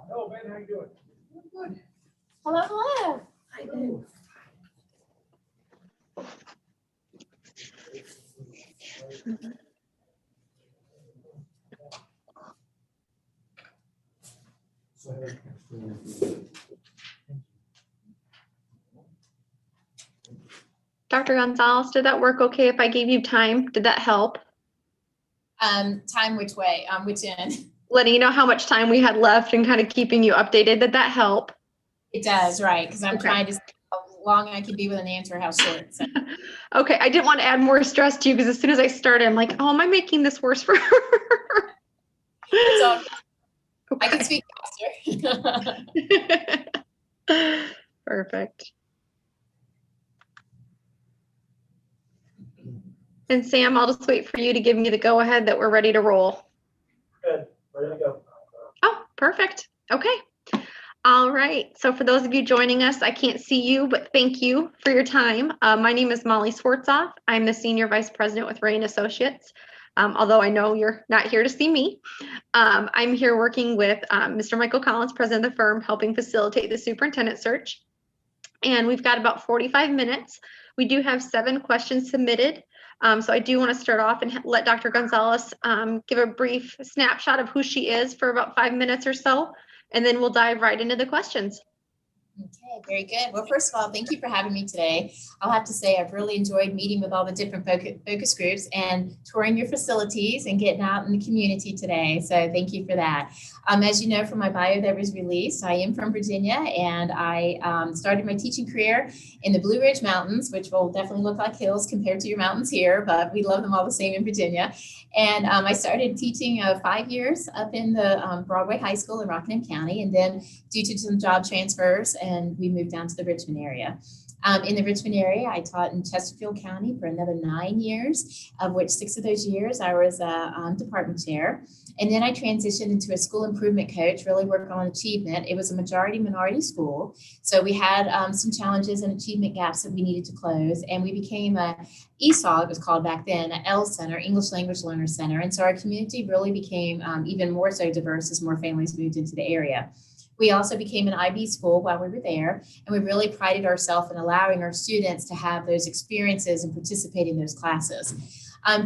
Hello, Ben. How you doing? Good. Hello, hello. Hi, Ben. Dr. Gonzalez, did that work okay if I gave you time? Did that help? Time which way? Which end? Letting you know how much time we had left and kind of keeping you updated. Did that help? It does, right? Because I'm Okay. trying to see how long I can be with an answer, how short. So. Okay, I didn't want to add more stress to you because as soon as I started, I'm like, oh, am I making this worse for her? It's all, Okay. I can speak faster. Perfect. And Sam, I'll just wait for you to give me the go ahead that we're ready to roll. Good. Ready to go. Oh, perfect. Okay. All right. So for those of you joining us, I can't see you, but thank you for your time. My name is Molly Schwartzoff. I'm the Senior Vice President with Ray & Associates. Although I know you're not here to see me. I'm here working with Mr. Michael Collins, President of the firm, helping facilitate the superintendent search. And we've got about 45 minutes. We do have 7 questions submitted. So I do want to start off and let Dr. Gonzalez give a brief snapshot of who she is for about 5 minutes or so, and then we'll dive right into the questions. Okay, very good. Well, first of all, thank you for having me today. I'll have to say I've really enjoyed meeting with all the different focus groups and touring your facilities and getting out in the community today. So thank you for that. As you know from my bio that was released, I am from Virginia, and I started my teaching career in the Blue Ridge Mountains, which will definitely look like hills compared to your mountains here, but we love them all the same in Virginia. And I started teaching 5 years up in the Broadway High School in Rockingham County, and then due to some job transfers, and we moved down to the Richmond area. In the Richmond area, I taught in Chesterfield County for another 9 years, of which 6 of those years I was a department chair. And then I transitioned into a school improvement coach, really work on achievement. It was a majority minority school. So we had some challenges and achievement gaps that we needed to close. And we became a ESOL, it was called back then, an L Center, English Language Learner Center. And so our community really became even more so diverse as more families moved into the area. We also became an IB school while we were there, and we really prided ourselves in allowing our students to have those experiences and participate in those classes.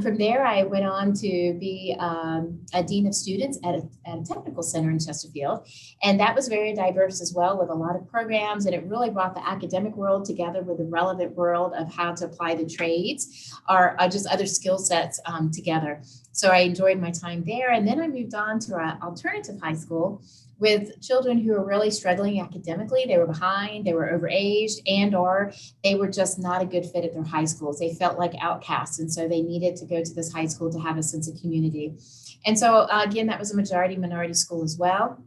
From there, I went on to be a dean of students at a technical center in Chesterfield, and that was very diverse as well, with a lot of programs, and it really brought the academic world together with the relevant world of how to apply the trades or just other skill sets together. So I enjoyed my time there, and then I moved on to an alternative high school with children who were really struggling academically. They were behind, they were overaged, and or they were just not a good fit at their high schools. They felt like outcasts, and so they needed to go to this high school to have a sense of community. And so again, that was a majority minority school as well,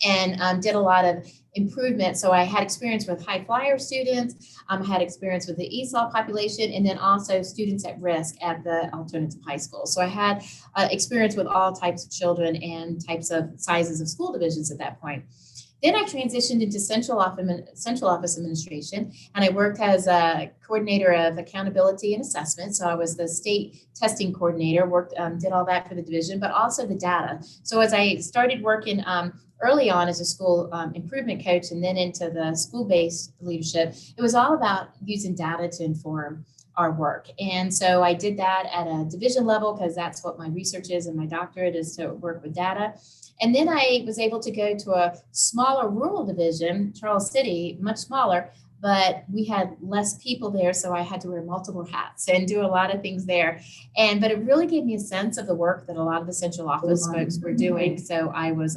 and did a lot of improvement. So I had experience with high flyer students, had experience with the ESOL population, and then also students at risk at the alternative high school. So I had experience with all types of children and types of sizes of school divisions at that point. Then I transitioned into central office administration, and I worked as a coordinator of accountability and assessment. So I was the state testing coordinator, did all that for the division, but also the data. So as I started working early on as a school improvement coach and then into the school-based leadership, it was all about using data to inform our work. And so I did that at a division level because that's what my research is, and my doctorate is to work with data. And then I was able to go to a smaller rural division, Charles City, much smaller, but we had less people there. So I had to wear multiple hats and do a lot of things there. But it really gave me a sense of the work that a lot of the central office folks were doing. So I was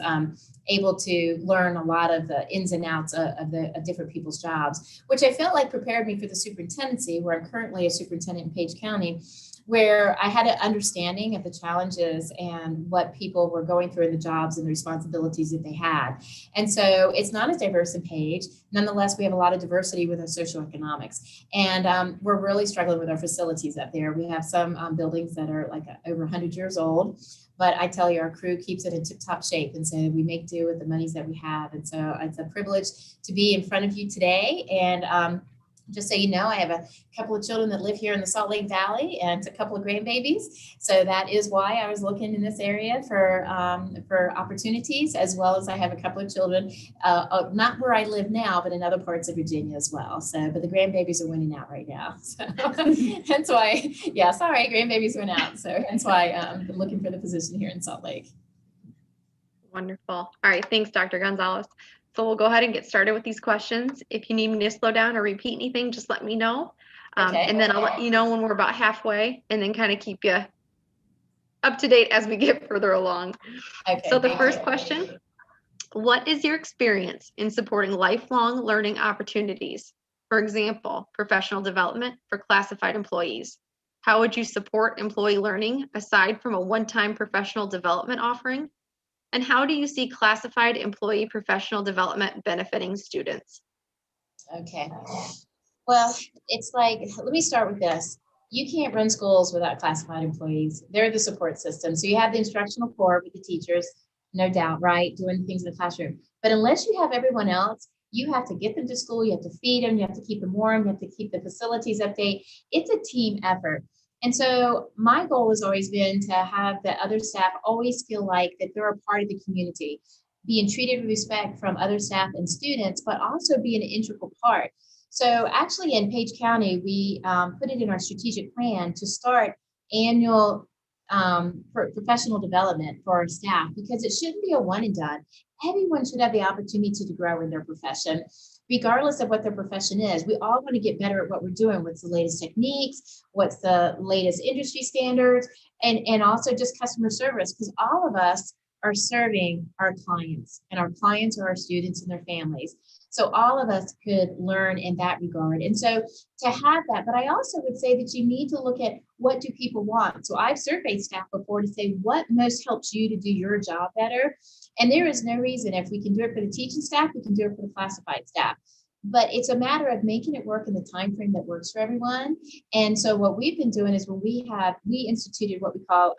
able to learn a lot of the ins and outs of different people's jobs, which I felt like prepared me for the superintendency, where I'm currently a superintendent in Page County, where I had an understanding of the challenges and what people were going through in the jobs and the responsibilities that they had. And so it's not as diverse in Page. Nonetheless, we have a lot of diversity with our socioeconomics. And we're really struggling with our facilities up there. We have some buildings that are like over 100 years old. But I tell you, our crew keeps it in tip-top shape. And so we make do with the monies that we have. And so it's a privilege to be in front of you today and Just so you know, I have a couple of children that live here in the Salt Lake Valley and a couple of grandbabies. So that is why I was looking in this area for opportunities, as well as I have a couple of children, not where I live now, but in other parts of Virginia as well. So, but the grandbabies are winning out right now. So hence why, yeah, sorry, grandbabies went out. So hence why I'm looking for the position here in Salt Lake. Wonderful. All right. Thanks, Dr. Gonzalez. So we'll go ahead and get started with these questions. If you need me to slow down or repeat anything, just let me know. Okay. And then I'll let you know when we're about halfway, and then kind of keep you up to date as we get further along. Okay. So the first question, what is your experience in supporting lifelong learning opportunities? For example, professional development for classified employees. How would you support employee learning aside from a one-time professional development offering? And how do you see classified employee professional development benefiting students? Okay. Well, it's like, let me start with this. You can't run schools without classified employees. They're the support system. So you have the instructional core with the teachers, no doubt, right? Doing things in the classroom. But unless you have everyone else, you have to get them to school, you have to feed them, you have to keep them warm, you have to keep the facilities updated. It's a team effort. And so my goal has always been to have the other staff always feel like that they're a part of the community, being treated with respect from other staff and students, but also being an integral part. So actually in Page County, we put it in our strategic plan to start annual professional development for our staff, because it shouldn't be a one and done. Everyone should have the opportunity to grow in their profession, regardless of what their profession is. We all want to get better at what we're doing. What's the latest techniques? What's the latest industry standards? And also just customer service, because all of us are serving our clients, and our clients are our students and their families. So all of us could learn in that regard. And so to have that, but I also would say that you need to look at what do people want. So I've surveyed staff before to say what most helps you to do your job better. And there is no reason, if we can do it for the teaching staff, we can do it for the classified staff. But it's a matter of making it work in the time frame that works for everyone. And so what we've been doing is when we instituted what we call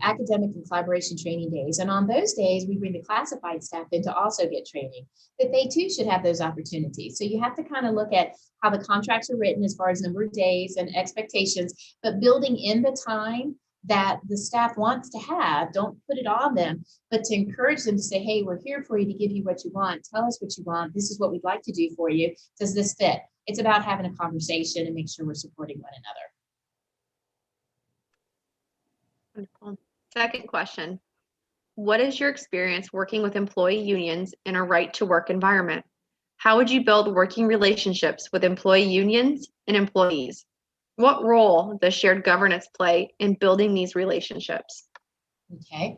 academic and collaboration training days. And on those days, we bring the classified staff in to also get training, that they too should have those opportunities. So you have to kind of look at how the contracts are written as far as number of days and expectations, but building in the time that the staff wants to have. Don't put it on them, but to encourage them to say, hey, we're here for you to give you what you want. Tell us what you want. This is what we'd like to do for you. Does this fit? It's about having a conversation and make sure we're supporting one another. Wonderful. Second question, what is your experience working with employee unions in a right to work environment? How would you build working relationships with employee unions and employees? What role does shared governance play in building these relationships? Okay.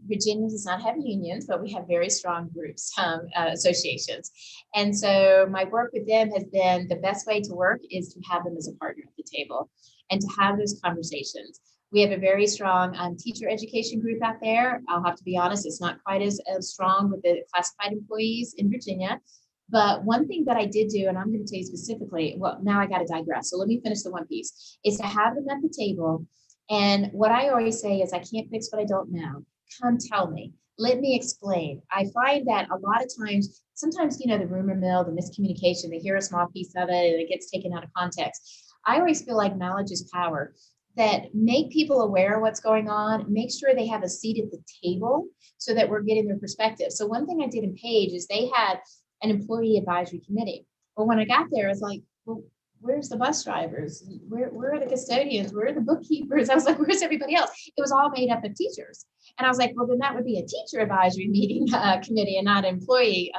Virginia does not have unions, but we have very strong groups, associations. And so my work with them has been, the best way to work is to have them as a partner at the table and to have those conversations. We have a very strong teacher education group out there. I'll have to be honest, it's not quite as strong with the classified employees in Virginia. But one thing that I did do, and I'm going to tell you specifically, well, now I got to digress. So let me finish the one piece, is to have them at the table. And what I always say is, I can't fix what I don't know. Come tell me. Let me explain. I find that a lot of times, sometimes, the rumor mill, the miscommunication, they hear a small piece of it and it gets taken out of context. I always feel like knowledge is power. That make people aware of what's going on, make sure they have a seat at the table so that we're getting their perspective. So one thing I did in Page is they had an employee advisory committee. Well, when I got there, I was like, well, where's the bus drivers? Where are the custodians? Where are the bookkeepers? I was like, where's everybody else? It was all made up of teachers. And I was like, well, then that would be a teacher advisory meeting committee and not an employee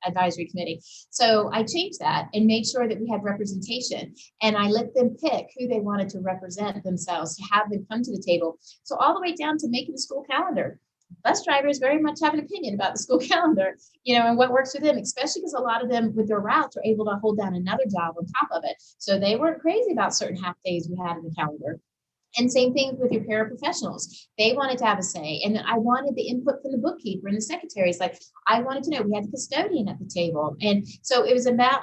advisory committee. So I changed that and made sure that we had representation. And I let them pick who they wanted to represent themselves, to have them come to the table. So all the way down to making the school calendar. Bus drivers very much have an opinion about the school calendar, and what works for them, especially because a lot of them with their routes are able to hold down another job on top of it. So they weren't crazy about certain half days we had in the calendar. And same thing with your paraprofessionals. They wanted to have a say. And I wanted the input from the bookkeeper and the secretaries. Like, I wanted to know, we had the custodian at the table. And so it was about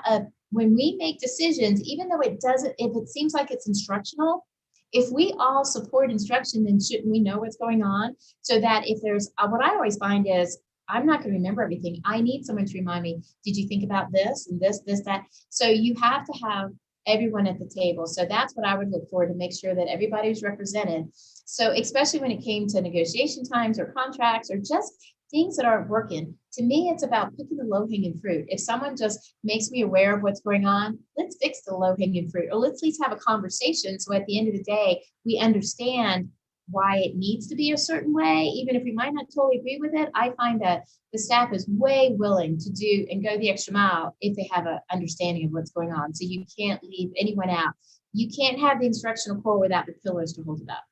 when we make decisions, even though it doesn't, if it seems like it's instructional, if we all support instruction, then shouldn't we know what's going on? So that if there's, what I always find is, I'm not going to remember everything. I need someone to remind me, did you think about this and this, that? So you have to have everyone at the table. So that's what I would look for, to make sure that everybody's represented. So especially when it came to negotiation times or contracts or just things that aren't working, to me, it's about picking the low-hanging fruit. If someone just makes me aware of what's going on, let's fix the low-hanging fruit, or let's at least have a conversation. So at the end of the day, we understand why it needs to be a certain way. Even if we might not totally agree with it, I find that the staff is way willing to do and go the extra mile if they have an understanding of what's going on. So you can't leave anyone out. You can't have the instructional core without the pillars to hold it up.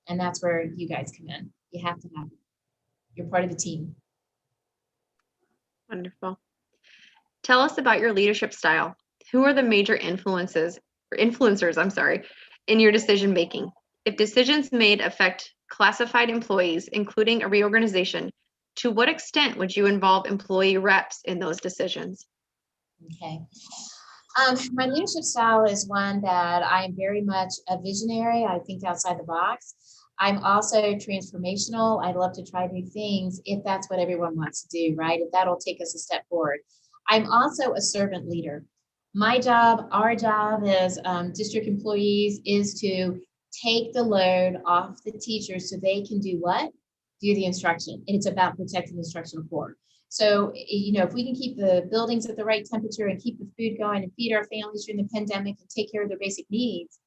And that's where you guys come in. You have to have it. You're part of the team. Wonderful. Tell us about your leadership style. Who are the major influencers, in your decision making? If decisions made affect classified employees, including a reorganization, to what extent would you involve employee reps in those decisions? Okay. My leadership style is one that I am very much a visionary. I think outside the box. I'm also transformational. I love to try new things if that's what everyone wants to do, right? If that'll take us a step forward. I'm also a servant leader. My job, our job as district employees is to take the load off the teachers so they can do what? Do the instruction. And it's about protecting the instructional core. So, if we can keep the buildings at the right temperature and keep the food going and feed our families during the pandemic and take care of their basic needs,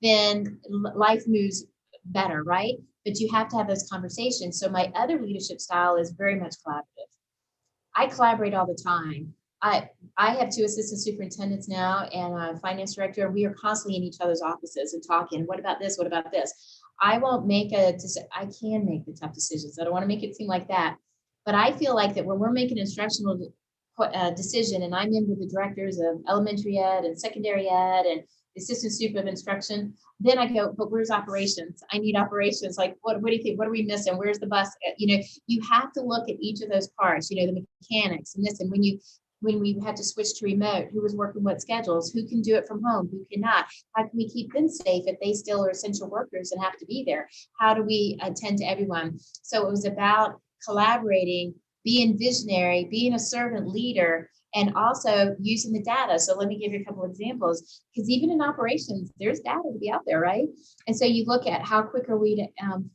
then life moves better, right? But you have to have those conversations. So my other leadership style is very much collaborative. I collaborate all the time. I have 2 assistant superintendents now and a finance director, and we are constantly in each other's offices and talking. What about this? What about this? I won't make I can make the tough decisions. I don't want to make it seem like that. But I feel like that when we're making an instructional decision, and I'm in with the directors of elementary ed and secondary ed and the assistant super of instruction, then I go, but where's operations? I need operations. Like, what do you think? What are we missing? Where's the bus? You have to look at each of those parts, the mechanics and this. And when we had to switch to remote, who was working what schedules, who can do it from home, who cannot, how can we keep them safe if they still are essential workers and have to be there? How do we attend to everyone? So it was about collaborating, being visionary, being a servant leader, and also using the data. So let me give you a couple of examples, because even in operations, there's data to be out there, right? And so you look at how quick are we to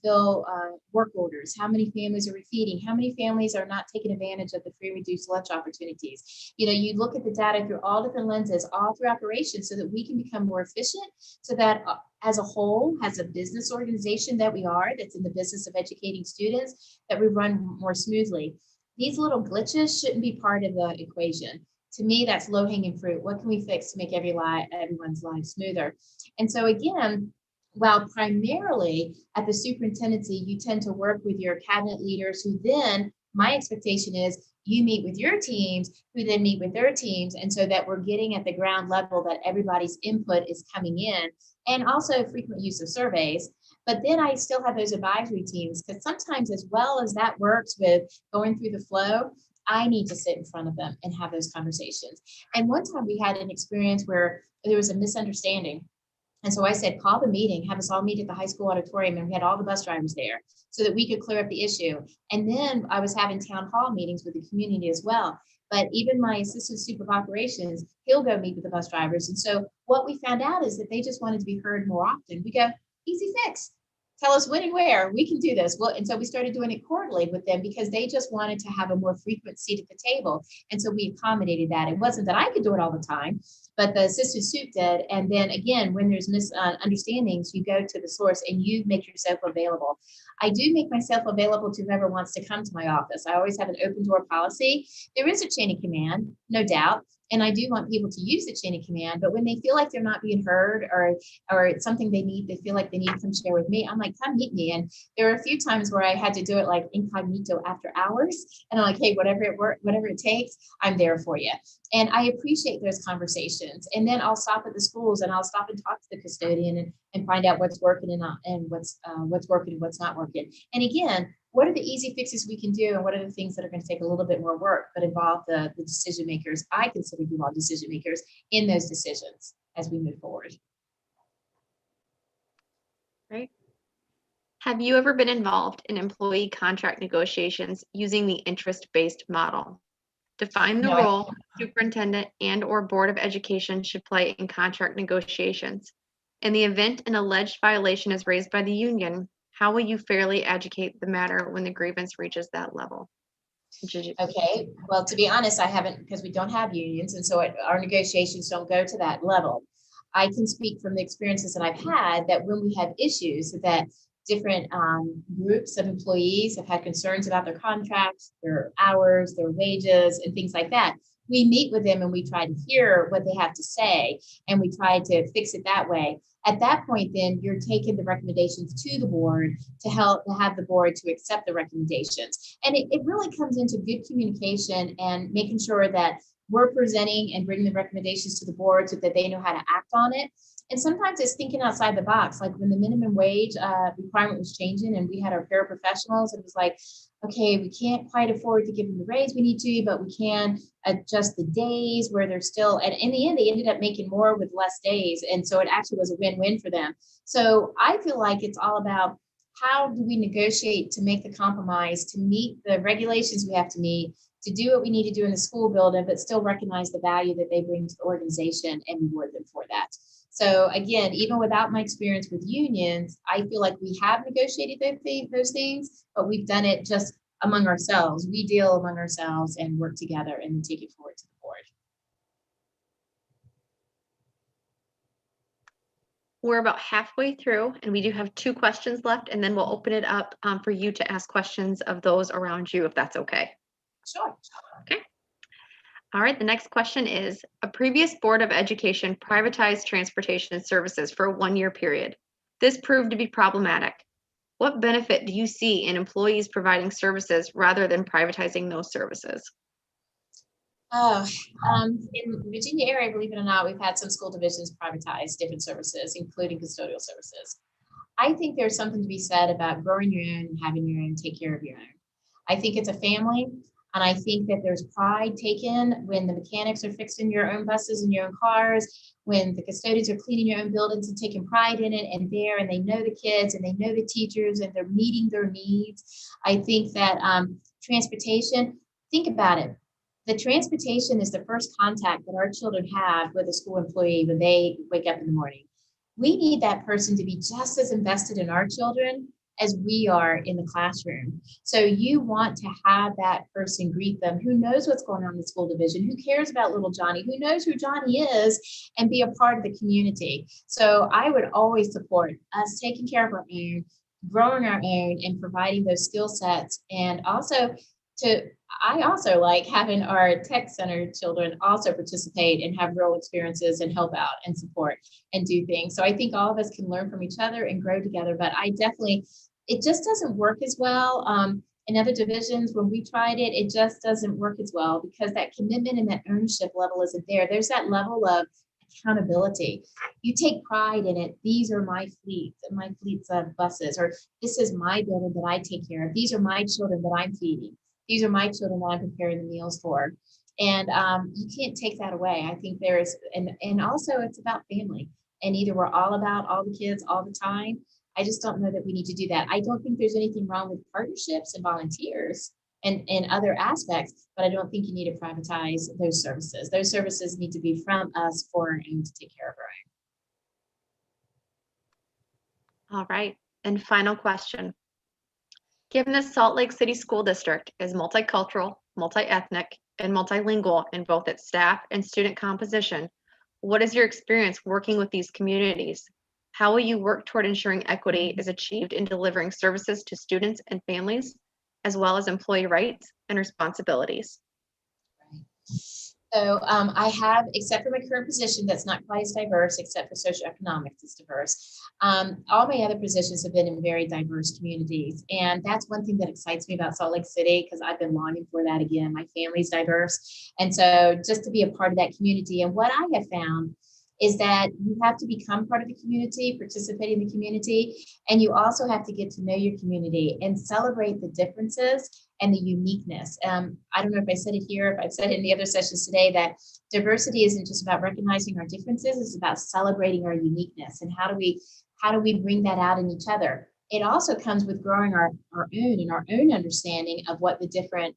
fill work orders, how many families are we feeding, how many families are not taking advantage of the free reduced lunch opportunities. You look at the data through all different lenses, all through operations, so that we can become more efficient, so that as a whole, as a business organization that we are, that's in the business of educating students, that we run more smoothly. These little glitches shouldn't be part of the equation. To me, that's low-hanging fruit. What can we fix to make everyone's life smoother? And so again, while primarily at the superintendency, you tend to work with your cabinet leaders, who then, my expectation is you meet with your teams, who then meet with their teams, and so that we're getting at the ground level, that everybody's input is coming in, and also frequent use of surveys. But then I still have those advisory teams, because sometimes, as well as that works with going through the flow, I need to sit in front of them and have those conversations. And one time we had an experience where there was a misunderstanding. And so I said, call the meeting, have us all meet at the high school auditorium, and we had all the bus drivers there so that we could clear up the issue. And then I was having town hall meetings with the community as well. But even my assistant super of operations, he'll go meet with the bus drivers. And so what we found out is that they just wanted to be heard more often. We go, easy fix. Tell us when and where we can do this. Well, and so we started doing it quarterly with them, because they just wanted to have a more frequent seat at the table. And so we accommodated that. It wasn't that I could do it all the time, but the assistant soup did. And then again, when there's misunderstandings, you go to the source and you make yourself available. I do make myself available to whoever wants to come to my office. I always have an open door policy. There is a chain of command, no doubt. And I do want people to use the chain of command, but when they feel like they're not being heard, or it's something they feel like they need to come share with me, I'm like, come meet me. And there are a few times where I had to do it like incognito after hours. And I'm like, hey, whatever it takes, I'm there for you. And I appreciate those conversations. And then I'll stop at the schools and I'll stop and talk to the custodian and find out what's working and what's working and what's not working. And again, what are the easy fixes we can do, and what are the things that are going to take a little bit more work but involve the decision makers? I consider you all decision makers in those decisions as we move forward. Right. Have you ever been involved in employee contract negotiations using the interest-based model? Define the No, role superintendent and/or board of education should play in contract negotiations. In the event an alleged violation is raised by the union, how will you fairly adjudicate the matter when the grievance reaches that level? okay, well, to be honest, I haven't, because we don't have unions, and so our negotiations don't go to that level. I can speak from the experiences that I've had that when we have issues that different groups of employees have had concerns about their contracts, their hours, their wages, and things like that. We meet with them and we try to hear what they have to say, and we try to fix it that way. At that point, then you're taking the recommendations to the board to help to have the board to accept the recommendations. And it really comes into good communication and making sure that we're presenting and bringing the recommendations to the board so that they know how to act on it. And sometimes it's thinking outside the box. Like when the minimum wage requirement was changing and we had our paraprofessionals, it was like, okay, we can't quite afford to give them the raise we need to, but we can adjust the days where they're still, and in the end, they ended up making more with less days. And so it actually was a win-win for them. So I feel like it's all about how do we negotiate to make the compromise, to meet the regulations we have to meet, to do what we need to do in the school building, but still recognize the value that they bring to the organization and reward them for that. So again, even without my experience with unions, I feel like we have negotiated those things, but we've done it just among ourselves. We deal among ourselves and work together and then take it forward to the board. We're about halfway through, and we do have 2 questions left, and then we'll open it up for you to ask questions of those around you, if that's okay. Sure. Okay. All right, the next question is, a previous Board of Education privatized transportation services for a 1-year period. This proved to be problematic. What benefit do you see in employees providing services rather than privatizing those services? In the Virginia area, believe it or not, we've had some school divisions privatize different services, including custodial services. I think there's something to be said about growing your own and having your own, take care of your own. I think it's a family, and I think that there's pride taken when the mechanics are fixing your own buses and your own cars, when the custodians are cleaning your own buildings and taking pride in it, and they know the kids and they know the teachers and they're meeting their needs. I think that transportation, think about it. The transportation is the first contact that our children have with a school employee when they wake up in the morning. We need that person to be just as invested in our children as we are in the classroom. So you want to have that person greet them who knows what's going on in the school division, who cares about little Johnny, who knows who Johnny is, and be a part of the community. So I would always support us taking care of our own, growing our own, and providing those skill sets. And also I also like having our tech center children also participate and have real experiences and help out and support and do things. So I think all of us can learn from each other and grow together. But it just doesn't work as well. In other divisions, when we tried it, it just doesn't work as well because that commitment and that ownership level isn't there. There's that level of accountability. You take pride in it. These are my fleets of buses, or this is my building that I take care of. These are my children that I'm feeding. These are my children that I'm preparing the meals for. And you can't take that away. I think and also it's about family. And either we're all about all the kids all the time. I just don't know that we need to do that. I don't think there's anything wrong with partnerships and volunteers and other aspects, but I don't think you need to privatize those services. Those services need to be from us for and to take care of our All right, and final question. Given the Salt Lake City School District is multicultural, multi-ethnic, and multilingual in both its staff and student composition, what is your experience working with these communities? How will you work toward ensuring equity is achieved in delivering services to students and families, as well as employee rights and responsibilities? own. So I have, except for my current position, that's not quite as diverse, except for socioeconomics, it's diverse. All my other positions have been in very diverse communities. And that's one thing that excites me about Salt Lake City, because I've been longing for that again. My family's diverse. And so just to be a part of that community. And what I have found is that you have to become part of the community, participate in the community, and you also have to get to know your community and celebrate the differences and the uniqueness. I don't know if I said it here, if I've said it in the other sessions today, that diversity isn't just about recognizing our differences, it's about celebrating our uniqueness. And how do we bring that out in each other? it also comes with growing our own and our own understanding of what the different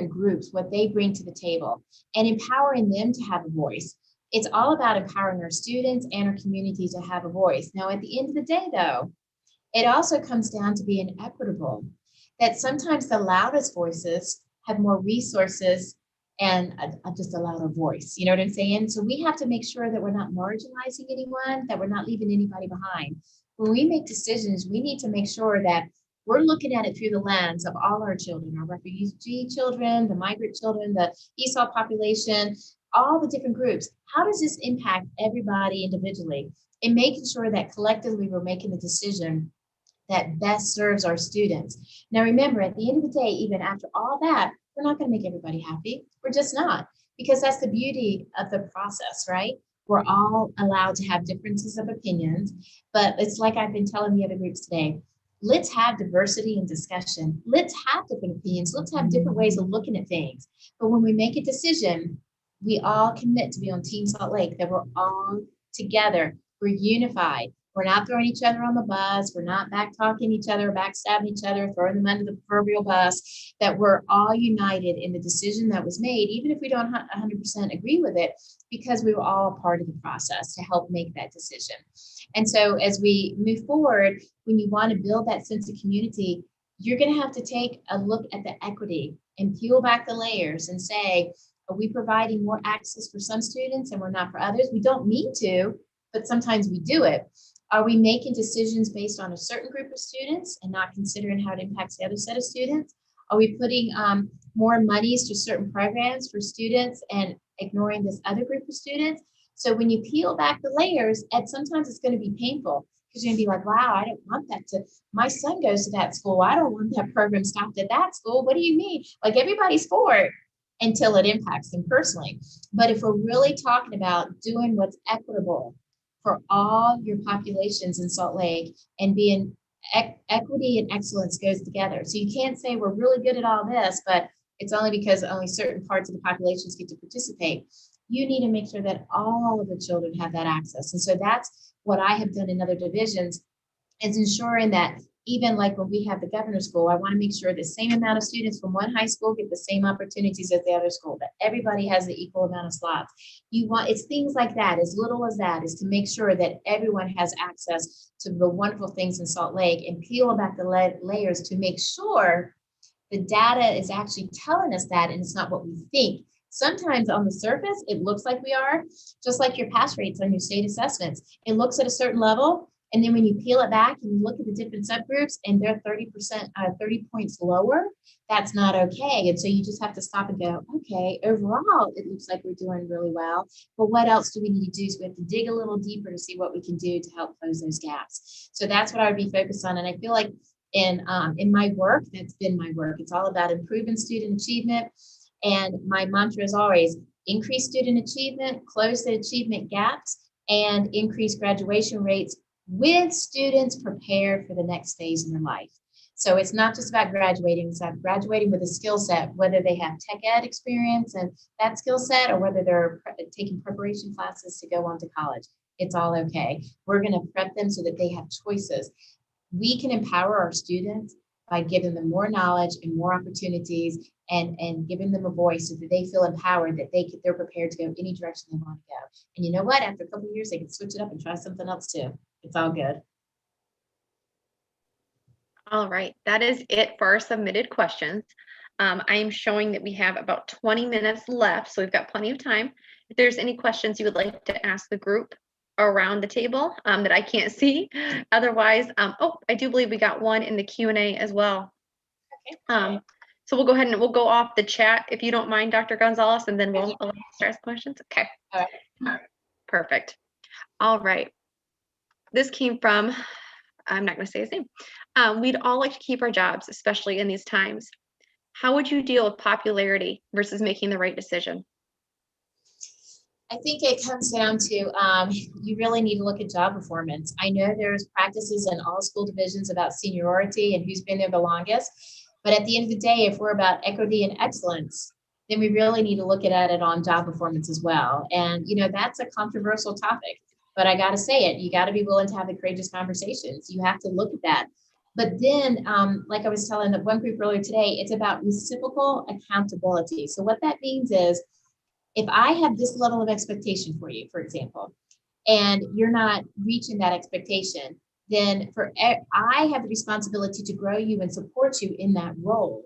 groups, what they bring to the table, and empowering them to have a voice. It's all about empowering our students and our community to have a voice. Now, at the end of the day, though, it also comes down to being equitable, that sometimes the loudest voices have more resources and just a louder voice. You know what I'm saying? So we have to make sure that we're not marginalizing anyone, that we're not leaving anybody behind. When we make decisions, we need to make sure that we're looking at it through the lens of all our children, our refugee children, the migrant children, the ESOL population, all the different groups. How does this impact everybody individually? And making sure that collectively we're making the decision that best serves our students. Now, remember, at the end of the day, even after all that, we're not going to make everybody happy. We're just not, because that's the beauty of the process, right? We're all allowed to have differences of opinions, but it's like I've been telling the other groups today, let's have diversity and discussion. Let's have different opinions. Let's have different ways of looking at things. But when we make a decision, we all commit to be on Team Salt Lake, that we're all together, we're unified. We're not throwing each other on the bus. We're not back talking each other, backstabbing each other, throwing them under the proverbial bus, that we're all united in the decision that was made, even if we don't 100% agree with it, because we were all a part of the process to help make that decision. And so as we move forward, when you want to build that sense of community, you're going to have to take a look at the equity and peel back the layers and say, are we providing more access for some students and we're not for others? We don't mean to, but sometimes we do it. Are we making decisions based on a certain group of students and not considering how it impacts the other set of students? Are we putting more monies to certain programs for students and ignoring this other group of students? So when you peel back the layers, and sometimes it's going to be painful, because you're going to be like, wow, I don't want that to, my son goes to that school. I don't want that program stopped at that school. What do you mean? Like, everybody's for it until it impacts them personally. But if we're really talking about doing what's equitable for all your populations in Salt Lake, and being equity and excellence goes together. So you can't say we're really good at all this, but it's only because only certain parts of the populations get to participate. You need to make sure that all of the children have that access. And so that's what I have done in other divisions, is ensuring that even like when we have the governor's school, I want to make sure the same amount of students from one high school get the same opportunities as the other school, that everybody has the equal amount of slots. It's things like that, as little as that, is to make sure that everyone has access to the wonderful things in Salt Lake, and peel back the layers to make sure the data is actually telling us that, and it's not what we think. Sometimes on the surface, it looks like we are, just like your pass rates on your state assessments. It looks at a certain level, and then when you peel it back and you look at the different subgroups and they're 30 points lower, that's not okay. And so you just have to stop and go, okay, overall, it looks like we're doing really well, but what else do we need to do? So we have to dig a little deeper to see what we can do to help close those gaps. So that's what I would be focused on. And I feel like in my work, that's been my work. It's all about improving student achievement. And my mantra is always increase student achievement, close the achievement gaps, and increase graduation rates with students prepared for the next phase in their life. So it's not just about graduating, it's about graduating with a skill set, whether they have tech ed experience and that skill set, or whether they're taking preparation classes to go on to college. It's all okay. We're going to prep them so that they have choices. We can empower our students by giving them more knowledge and more opportunities, and giving them a voice so that they feel empowered, that they're prepared to go any direction they want to go. And you know what? After a couple of years, they can switch it up and try something else too. It's all good. All right, that is it for our submitted questions. I am showing that we have about 20 minutes left, so we've got plenty of time. If there's any questions you would like to ask the group around the table that I can't see, otherwise, oh, I do believe we got one in the Q&A as well. Okay. So we'll go ahead and we'll go off the chat if you don't mind, Dr. Gonzalez, and then we'll start questions. Okay. All right. Perfect. All right. This came from, I'm not going to say his name. We'd all like to keep our jobs, especially in these times. How would you deal with popularity versus making the right decision? I think it comes down to you really need to look at job performance. I know there's practices in all school divisions about seniority and who's been there the longest. But at the end of the day, if we're about equity and excellence, then we really need to look at it on job performance as well. And, you know, that's a controversial topic. But I got to say it, you got to be willing to have the courageous conversations. You have to look at that. But then, like I was telling the one group earlier today, it's about reciprocal accountability. So what that means is, if I have this level of expectation for you, for example, and you're not reaching that expectation, then I have the responsibility to grow you and support you in that role.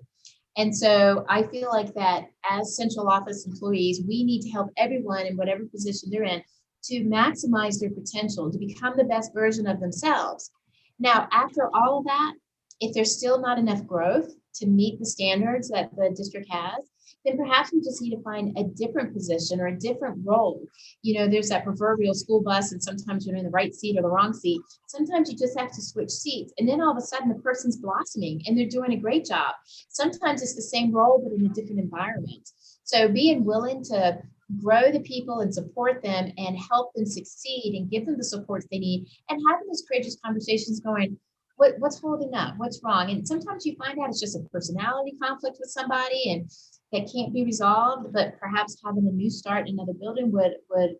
And so I feel like that as central office employees, we need to help everyone in whatever position they're in to maximize their potential, to become the best version of themselves. Now, after all of that, if there's still not enough growth to meet the standards that the district has, then perhaps we just need to find a different position or a different role. You know, there's that proverbial school bus, and sometimes you're in the right seat or the wrong seat. Sometimes you just have to switch seats. And then all of a sudden the person's blossoming and they're doing a great job. Sometimes it's the same role, but in a different environment. So being willing to grow the people and support them and help them succeed and give them the support they need, and having those courageous conversations going, what's holding up? What's wrong? And sometimes you find out it's just a personality conflict with somebody and that can't be resolved, but perhaps having a new start in another building would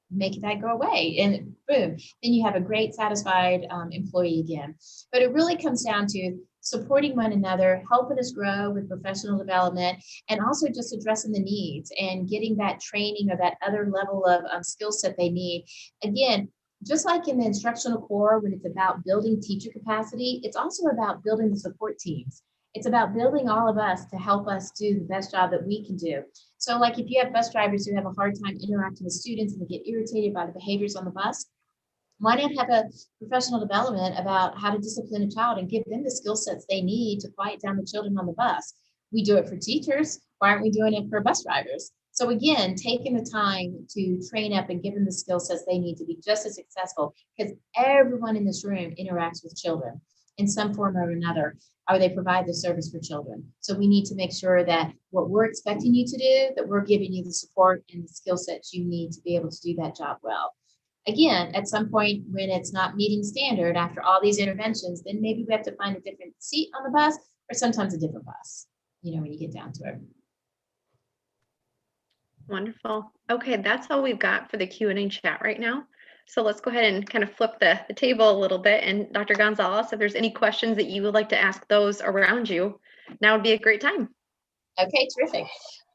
make that go away, and boom, then you have a great satisfied employee again. But it really comes down to supporting one another, helping us grow with professional development, and also just addressing the needs and getting that training or that other level of skill set they need. Again, just like in the instructional core, when it's about building teacher capacity, it's also about building the support teams. It's about building all of us to help us do the best job that we can do. So like if you have bus drivers who have a hard time interacting with students and they get irritated by the behaviors on the bus, why not have a professional development about how to discipline a child and give them the skill sets they need to quiet down the children on the bus? We do it for teachers. Why aren't we doing it for bus drivers? So again, taking the time to train up and give them the skill sets they need to be just as successful, because everyone in this room interacts with children in some form or another, or they provide the service for children. So we need to make sure that what we're expecting you to do, that we're giving you the support and the skill sets you need to be able to do that job well. Again, at some point when it's not meeting standard after all these interventions, then maybe we have to find a different seat on the bus, or sometimes a different bus, you know, when you get down to it. Wonderful. Okay, that's all we've got for the Q&A chat right now. So let's go ahead and kind of flip the table a little bit. And Dr. Gonzalez, if there's any questions that you would like to ask those around you, now would be a great time. Okay, terrific.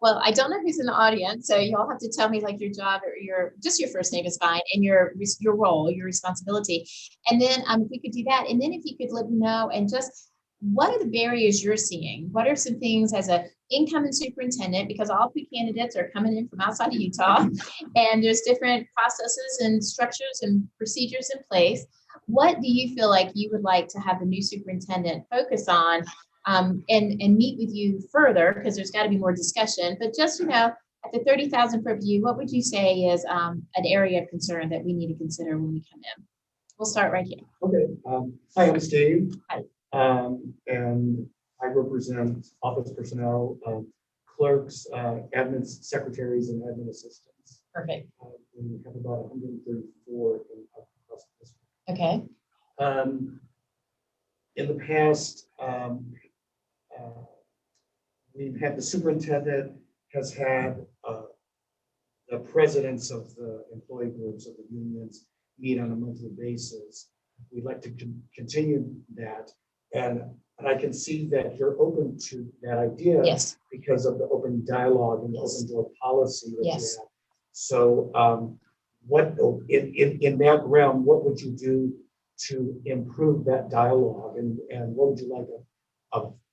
Well, I don't know who's in the audience, so you all have to tell me like your job or your first name is fine, and your role, your responsibility. And then if we could do that, and then if you could let me know and just what are the barriers you're seeing? What are some things as an incoming superintendent, because all pre-candidates are coming in from outside of Utah, and there's different processes and structures and procedures in place. What do you feel like you would like to have the new superintendent focus on and meet with you further, because there's got to be more discussion, but just, you know, at the 30,000 foot view, what would you say is an area of concern that we need to consider when we come in? We'll start right here. Okay. Hi, I'm Steve. Hi. And I represent office personnel, clerks, admin secretaries, and admin assistants. Perfect. We have about 134 across the district. Okay. In the past, we've had the superintendent has had the presidents of the employee groups of the unions meet on a monthly basis. We'd like to continue that. And I can see that you're open to that idea. Yes. Because of the open dialogue and the open door policy that Yes. you have. So what in that realm, what would you do to improve that dialogue, and what would you like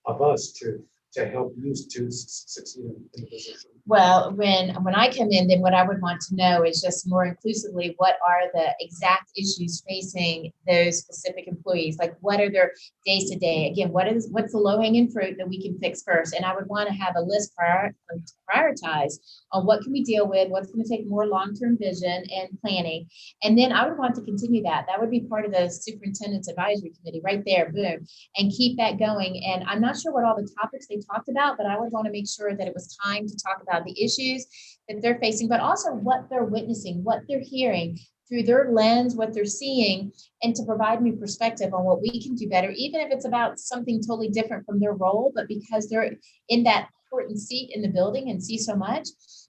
of us to help you to succeed in the position? Well, when I come in, then what I would want to know is just more inclusively, what are the exact issues facing those specific employees? Like, what are their days to day? Again, what's the low hanging fruit that we can fix first? And I would want to have a list prioritize on what can we deal with, what's going to take more long-term vision and planning. And then I would want to continue that. That would be part of the superintendent's advisory committee right there, boom, and keep that going. And I'm not sure what all the topics they talked about, but I would want to make sure that it was time to talk about the issues that they're facing, but also what they're witnessing, what they're hearing through their lens, what they're seeing, and to provide me perspective on what we can do better, even if it's about something totally different from their role, but because they're in that important seat in the building and see so much,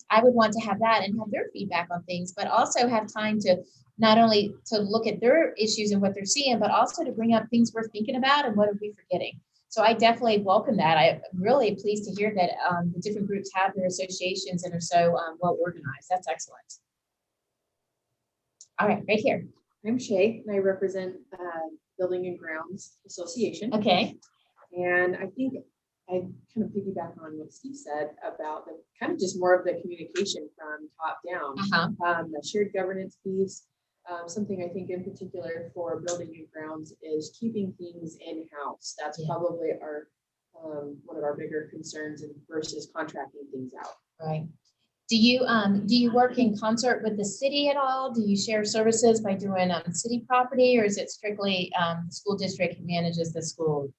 I would want to have that and have their feedback on things, but also have time to not only to look at their issues and what they're seeing, but also to bring up things we're thinking about and what are we forgetting. So I definitely welcome that. I'm really pleased to hear that the different groups have their associations and are so well organized. That's excellent. All right, right here. I'm Shay, and I represent Building and Grounds Association. Okay. And I think I kind of piggyback on what Steve said about the kind of just more of the communication from top down. The shared governance piece. Something I think in particular for Building and Grounds is keeping things in-house. That's probably our one of our bigger concerns versus contracting things out. Right. Do you work in concert with the city at all? Do you share services by doing city property, or is it strictly the school district manages the school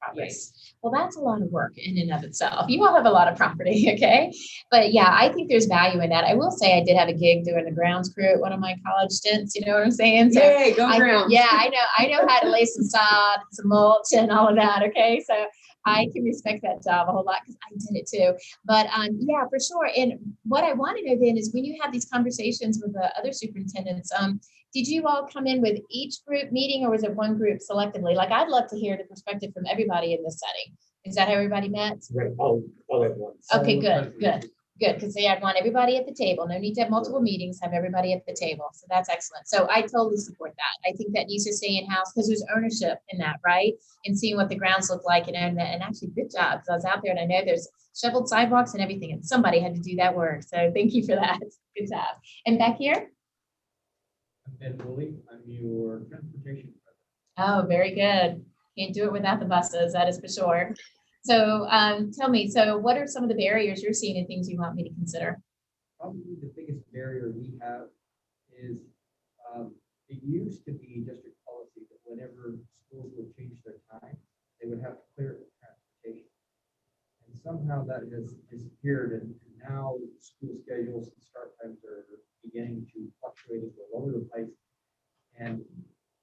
property? Yes. Well, that's a lot of work in and of itself. You all have a lot of property, okay? But yeah, I think there's value in that. I will say I did have a gig doing the grounds crew at one of my college stints. You know what I'm saying? So Yay, go grounds. Yeah, I know how to lay some sod, some mulch, and all of that. Okay, so I can respect that job a whole lot because I did it too. But yeah, for sure. And what I want to know then is when you have these conversations with the other superintendents, did you all come in with each group meeting or was it one group selectively? Like, I'd love to hear the perspective from everybody in this setting. Is that how everybody met? Right, all at once. Okay, good. Because I want everybody at the table. No need to have multiple meetings, have everybody at the table. So that's excellent. So I totally support that. I think that needs to stay in-house because there's ownership in that, right? And seeing what the grounds look like and actually good job. Because I was out there and I know there's shoveled sidewalks and everything and somebody had to do that work. So thank you for that. Good job. And back here? I'm Ben Woolley. I'm your transportation president. Oh, very good. Can't do it without the buses, that is for sure. So tell me, so what are some of the barriers you're seeing and things you want me to consider? Probably the biggest barrier we have is it used to be district policy that whenever schools would change their time, they would have to clear it with transportation. And somehow that has disappeared, and now school schedules and start times are beginning to fluctuate and go all over the place. And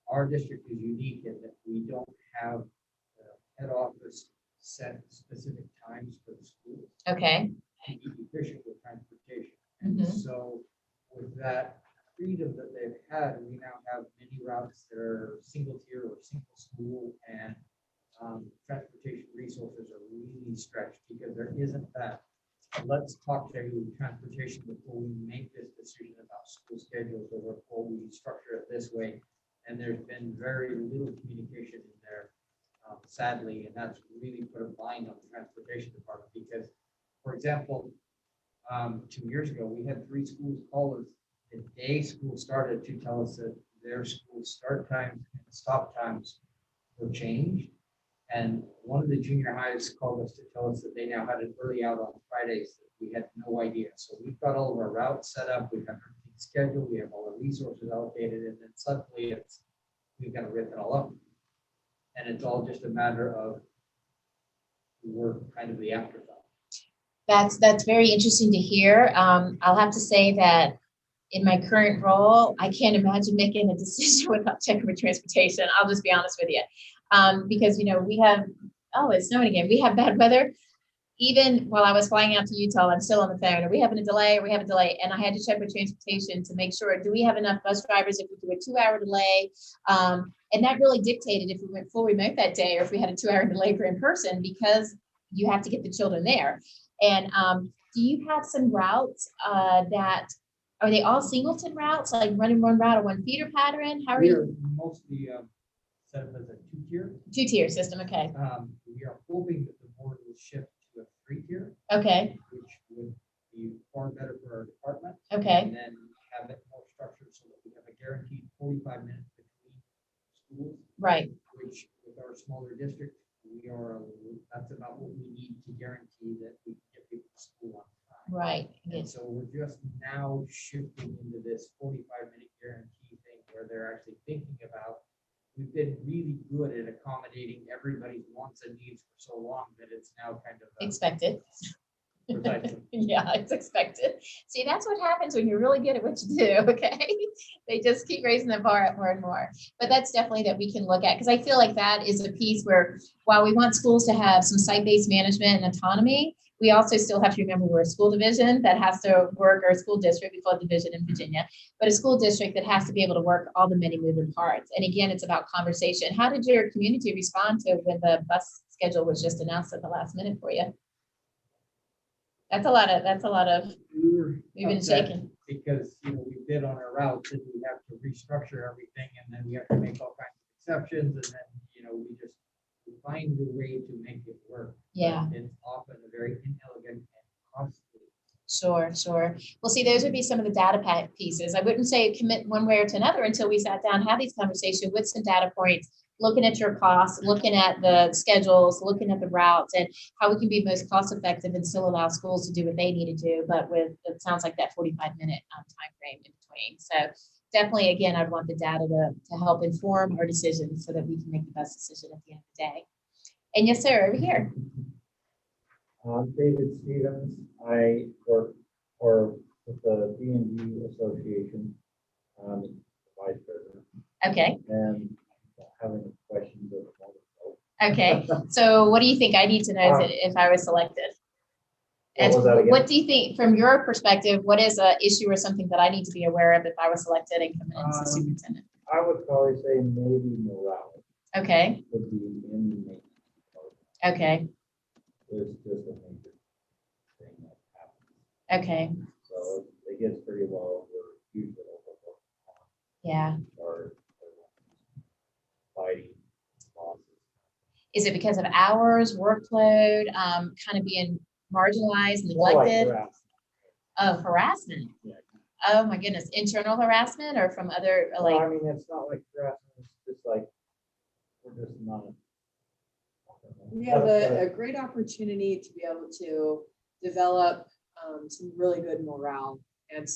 our district is unique in that we don't have head office set specific times for the school. Okay. To be efficient with transportation. Mhm. So with that freedom that they've had, we now have many routes that are single tier or single school, and transportation resources are really stretched because there isn't that. Let's talk to transportation before we make this decision about school schedules or before we structure it this way. And there's been very little communication in there, sadly, and that's really put a bind on the transportation department because, for example, 2 years ago, we had 3 schools call us the day school started to tell us that their school start times and stop times were changed. And one of the junior highs called us to tell us that they now had an early out on Fridays that we had no idea. So we've got all of our routes set up, we've got everything scheduled, we have all our resources allocated, and then suddenly we've got to rip it all up. And it's all just a matter of we're kind of the afterthought. That's very interesting to hear. I'll have to say that in my current role, I can't imagine making a decision without checking with transportation. I'll just be honest with you. Because, you know, we have, it's snowing again. We have bad weather. Even while I was flying out to Utah, I'm still on the phone. Are we having a delay? We have a delay. And I had to check with transportation to make sure, do we have enough bus drivers if we do a 2-hour delay? And that really dictated if we went full remote that day or if we had a 2-hour delay for in person because you have to get the children there. And do you have some routes that, are they all singleton routes, like running one route or one feeder pattern? How are We are you? mostly set up as a 2-tier. 2-tier system, okay. We are hoping that the board will shift to a 3-tier, Okay, which would be far better for our department. okay, And then have it more structured so that we have a guaranteed 45 minutes between schools, right, which with our smaller district, that's about what we need to guarantee that we can get people to school on time. right. And so we're just now shifting into this 45-minute guarantee thing where they're actually thinking about, we've been really good at accommodating everybody's wants and needs for so long that it's now kind of Expected. precisely. Yeah, it's expected. See, that's what happens when you're really good at what you do, okay? They just keep raising the bar up more and more. But that's definitely that we can look at, because I feel like that is a piece where while we want schools to have some site-based management and autonomy, We also still have to remember we're a school division that has to work, or a school district, we call it division in Virginia, but a school district that has to be able to work all the many moving parts. And again, it's about conversation. How did your community respond to when the bus schedule was just announced at the last minute for you? That's a lot of moving and shaking. Because, we bid on our routes and we have to restructure everything, and then we have to make all kinds of exceptions, and then, we find a way to make it work. Yeah. But it's often a very inelegant and costly. Sure. Well, see, those would be some of the data pack pieces. I wouldn't say commit one way or to another until we sat down, had these conversations with some data points, looking at your costs, looking at the schedules, looking at the routes, and how we can be most cost effective and still allow schools to do what they need to do, but with, it sounds like that 45-minute time frame in between. So definitely, again, I'd want the data to help inform our decisions so that we can make the best decision at the end of the day. And yes, sir, over here. I'm David Stevens. I work with the B&G Association, vice president, Okay. and having questions of the moment. Okay. So what do you think I need to know if I was selected? And what do you think, from your perspective, what is an issue or something that I need to be aware of if I was selected and coming in as superintendent? I would probably say maybe morale. Okay. Would be in the main. Okay. It's just a major thing that happens. Okay. So it gets pretty low. We're usually overbooked. Yeah. Or fighting losses. Is it because of hours, workload, kind of being marginalized, neglected? Harassment. Yeah. Oh my goodness. Internal harassment or from other Well, I mean, it's not like harassment. It's just like we're just not. We have a great opportunity to be able to develop some really good morale and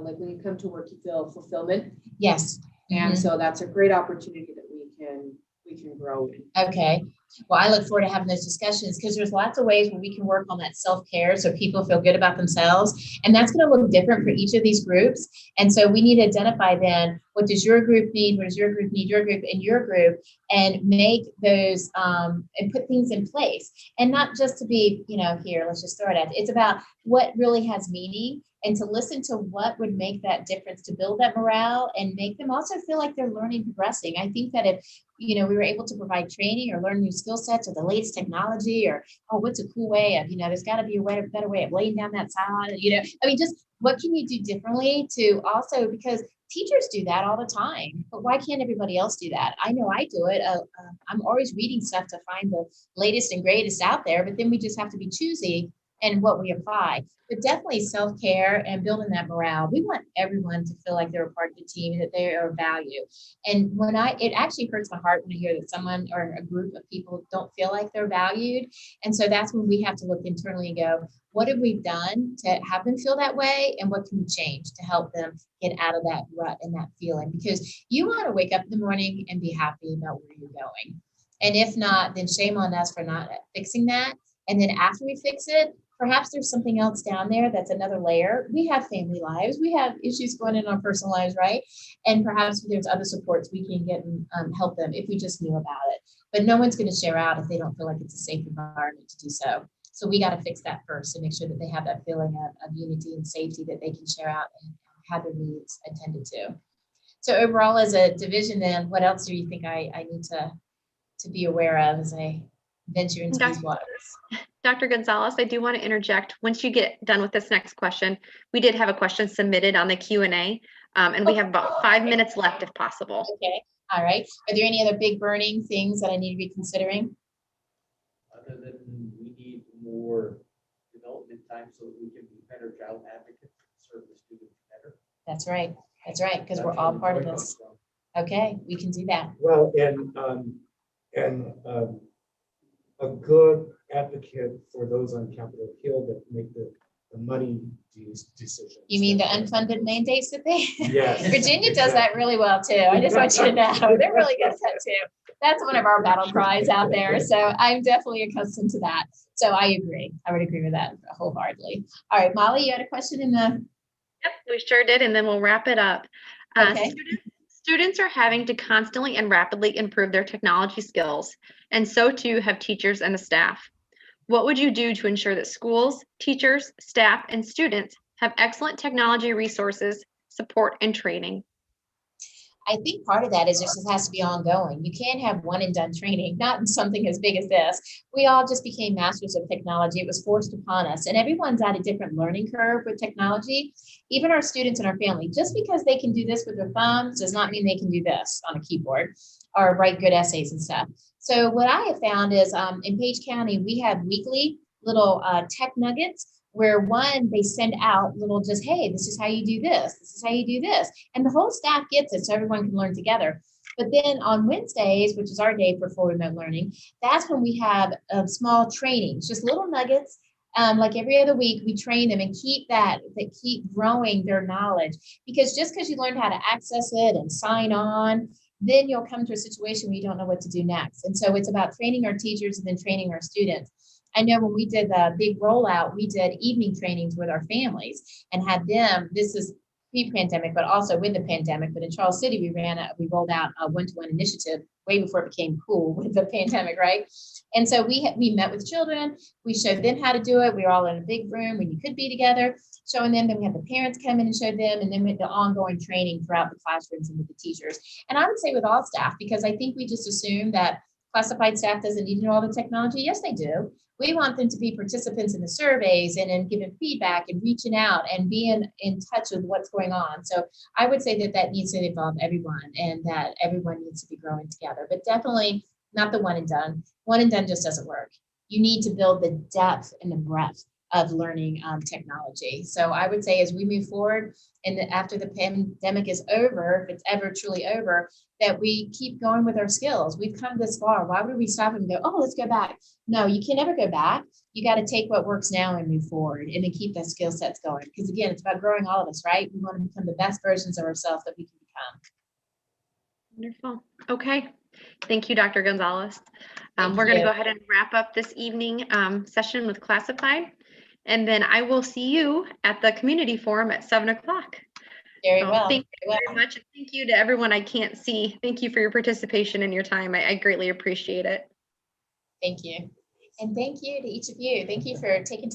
like when you come to work, you feel fulfillment. Yes. And so that's a great opportunity that we can grow in. Okay. Well, I look forward to having those discussions because there's lots of ways where we can work on that self-care so people feel good about themselves. And that's going to look different for each of these groups. And so we need to identify then, what does your group need? What does your group need? Your group and your group, and make those and put things in place. And not just to be, here, let's just throw it at. It's about what really has meaning, and to listen to what would make that difference to build that morale and make them also feel like they're learning, progressing. I think that if, we were able to provide training or learn new skill sets or the latest technology or, what's a cool way of, there's got to be a better way of laying down that salad, just what can you do differently to also, because teachers do that all the time, but why can't everybody else do that? I know I do it. I'm always reading stuff to find the latest and greatest out there, but then we just have to be choosy and what we apply. But definitely self-care and building that morale. We want everyone to feel like they're a part of the team, that they are valued. And it actually hurts my heart when I hear that someone or a group of people don't feel like they're valued. And so that's when we have to look internally and go, what have we done to have them feel that way? And what can we change to help them get out of that rut and that feeling? Because you want to wake up in the morning and be happy about where you're going. And if not, then shame on us for not fixing that. And then after we fix it, perhaps there's something else down there that's another layer. We have family lives. We have issues going in our personal lives, right? And perhaps there's other supports we can get and help them if we just knew about it. But no one's going to share out if they don't feel like it's a safe environment to do so. So we got to fix that first and make sure that they have that feeling of unity and safety that they can share out and have their needs attended to. So overall, as a division, then, what else do you think I need to be aware of as I venture into these waters? Dr. Gonzalez, I do want to interject. Once you get done with this next question, we did have a question submitted on the Q&A, and we have about 5 minutes left if possible. Okay. All right. Are there any other big burning things that I need to be considering? Other than we need more development time so that we can be better child advocates and serve the students better. That's right. That's right. Because we're all part of this. Okay. We can do that. Well, and a good advocate for those on Capitol Hill that make the money decisions. You mean the unfunded mandates that they? Yes. Virginia does that really well too. I just want you to know they're really good at that too. That's one of our battle cries out there. So I'm definitely accustomed to that. So I agree. I would agree with that wholeheartedly. All right, Molly, you had a question in the. Yep, we sure did, and then we'll wrap it up. Okay. Students are having to constantly and rapidly improve their technology skills, and so too have teachers and the staff. What would you do to ensure that schools, teachers, staff, and students have excellent technology resources, support, and training? I think part of that is just it has to be ongoing. You can't have one and done training, not in something as big as this. We all just became masters of technology. It was forced upon us, and everyone's at a different learning curve with technology. Even our students and our family, just because they can do this with their thumbs does not mean they can do this on a keyboard or write good essays and stuff. So what I have found is in Page County, we have weekly little tech nuggets where one, they send out little just, hey, this is how you do this. This is how you do this. And the whole staff gets it so everyone can learn together. But then on Wednesdays, which is our day for full remote learning, that's when we have small trainings, just little nuggets. Like every other week, we train them and keep growing their knowledge. Because just because you learned how to access it and sign on, then you'll come to a situation where you don't know what to do next. And so it's about training our teachers and then training our students. I know when we did the big rollout, we did evening trainings with our families and had them, this is pre-pandemic, but also with the pandemic. But in Charles City, we rolled out a one-to-one initiative way before it became cool with the pandemic, right? And so we met with children, we showed them how to do it. We were all in a big room when you could be together, showing them. Then we had the parents come in and show them, and then with the ongoing training throughout the classrooms and with the teachers. And I would say with all staff, because I think we just assume that classified staff doesn't need to know all the technology. Yes, they do. We want them to be participants in the surveys and in giving feedback and reaching out and being in touch with what's going on. So I would say that needs to involve everyone and that everyone needs to be growing together, but definitely not the one and done. One and done just doesn't work. You need to build the depth and the breadth of learning technology. So I would say as we move forward and after the pandemic is over, if it's ever truly over, that we keep going with our skills. We've come this far. Why would we stop and go, oh, let's go back? No, you can never go back. You got to take what works now and move forward and then keep that skill sets going. Because again, it's about growing all of us, right? We want to become the best versions of ourselves that we can become. Wonderful. Okay. Thank you, Dr. Gonzalez. Thank We're going to you. go ahead and wrap up this evening session with Classified. And then I will see you at the community forum at 7 o'clock. Very So well. thank you very much. And thank you to everyone I can't see. Thank you for your participation and your time. I greatly appreciate it. Thank you. And thank you to each of you. Thank you for taking time